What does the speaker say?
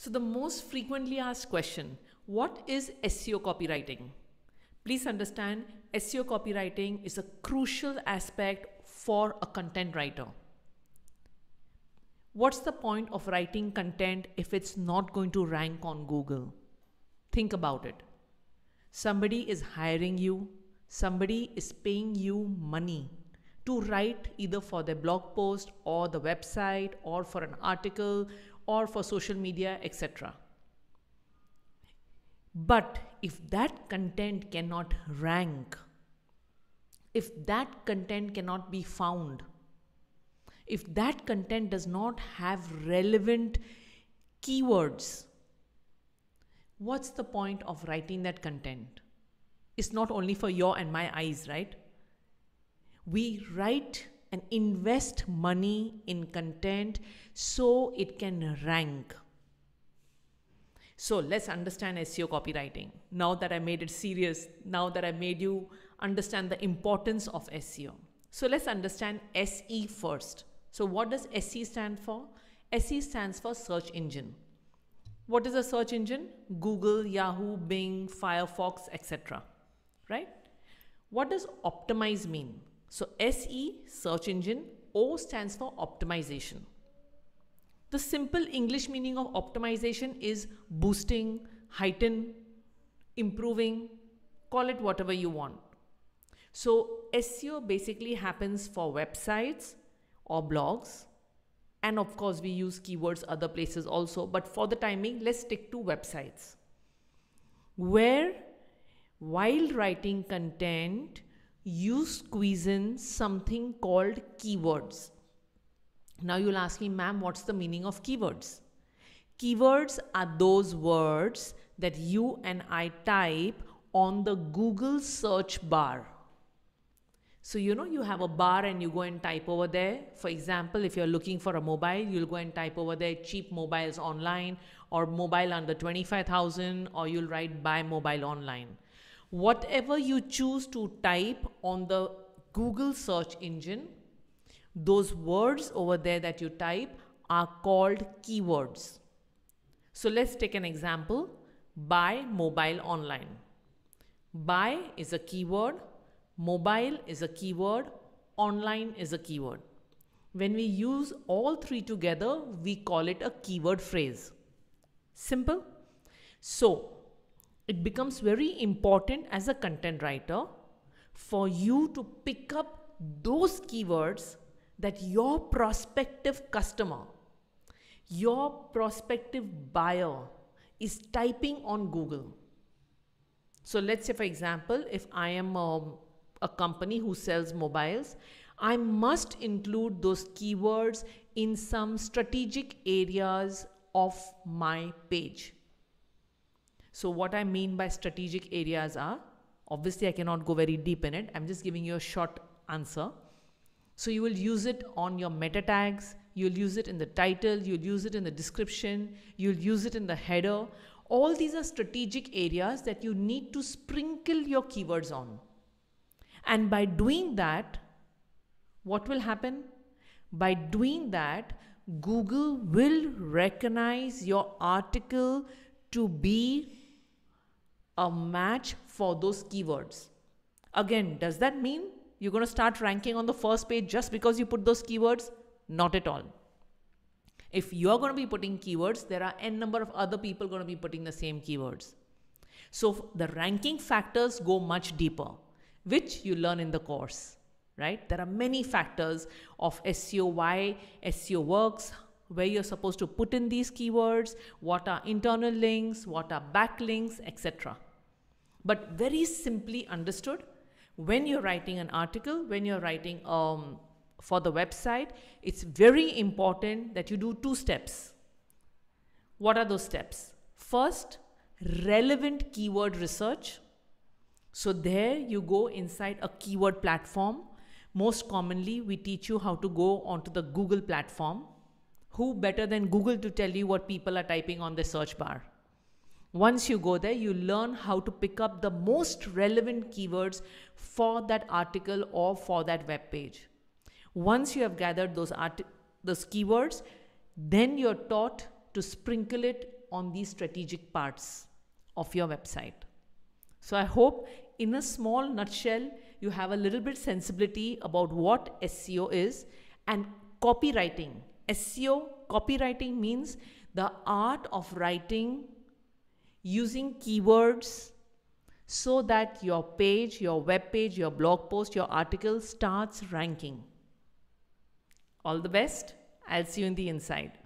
So the most frequently asked question, what is SEO copywriting? Please understand, SEO copywriting is a crucial aspect for a content writer. What's the point of writing content if it's not going to rank on Google? Think about it. Somebody is hiring you, somebody is paying you money to write either for their blog post or the website or for an article or for social media, etc. But if that content cannot rank, if that content cannot be found, if that content does not have relevant keywords, what's the point of writing that content? It's not only for your and my eyes, right? We write and invest money in content so it can rank. So let's understand SEO copywriting. Now that I made it serious, now that I made you understand the importance of SEO. So let's understand SE first. So what does SE stand for? SE stands for search engine. What is a search engine? Google, Yahoo, Bing, Firefox, etc. Right? What does optimize mean? So SE, search engine, O stands for optimization. The simple English meaning of optimization is boosting, heighten, improving, call it whatever you want. So SEO basically happens for websites or blogs. And of course, we use keywords other places also. But for the timing, let's stick to websites. Where while writing content, you squeeze in something called keywords. Now you'll ask me, ma'am, what's the meaning of keywords? Keywords are those words that you and I type on the Google search bar. So you have a bar and you go and type over there. For example, if you're looking for a mobile, you'll go and type over there cheap mobiles online or mobile under 25,000, or you'll write buy mobile online. Whatever you choose to type on the Google search engine, those words over there that you type are called keywords. So let's take an example. Buy mobile online. Buy is a keyword. Mobile is a keyword. Online is a keyword. When we use all three together, we call it a keyword phrase. Simple. So it becomes very important as a content writer for you to pick up those keywords that your prospective customer, your prospective buyer is typing on Google. So let's say, for example, if I am a company who sells mobiles, I must include those keywords in some strategic areas of my page. So what I mean by strategic areas are, obviously I cannot go very deep in it. I'm just giving you a short answer. So you will use it on your meta tags, you'll use it in the title, you'll use it in the description, you'll use it in the header. All these are strategic areas that you need to sprinkle your keywords on. And by doing that, what will happen? By doing that, Google will recognize your article to be a match for those keywords. Again, does that mean you're going to start ranking on the first page just because you put those keywords? Not at all. If you're going to be putting keywords, there are n number of other people going to be putting the same keywords. So the ranking factors go much deeper, which you learn in the course, right? There are many factors of SEO, why SEO works, where you're supposed to put in these keywords, what are internal links, what are backlinks, etc. But very simply understood, when you're writing an article, when you're writing for the website, it's very important that you do two steps. What are those steps? First, relevant keyword research. So there you go inside a keyword platform. Most commonly, we teach you how to go onto the Google platform. Who better than Google to tell you what people are typing on the search bar? Once you go there, you learn how to pick up the most relevant keywords for that article or for that web page. Once you have gathered those keywords, then you're taught to sprinkle it on these strategic parts of your website. So I hope in a small nutshell, you have a little bit sensibility about what SEO is. And copywriting. SEO, copywriting means the art of writing using keywords so that your page, your web page, your blog post, your article starts ranking. All the best. I'll see you in the inside.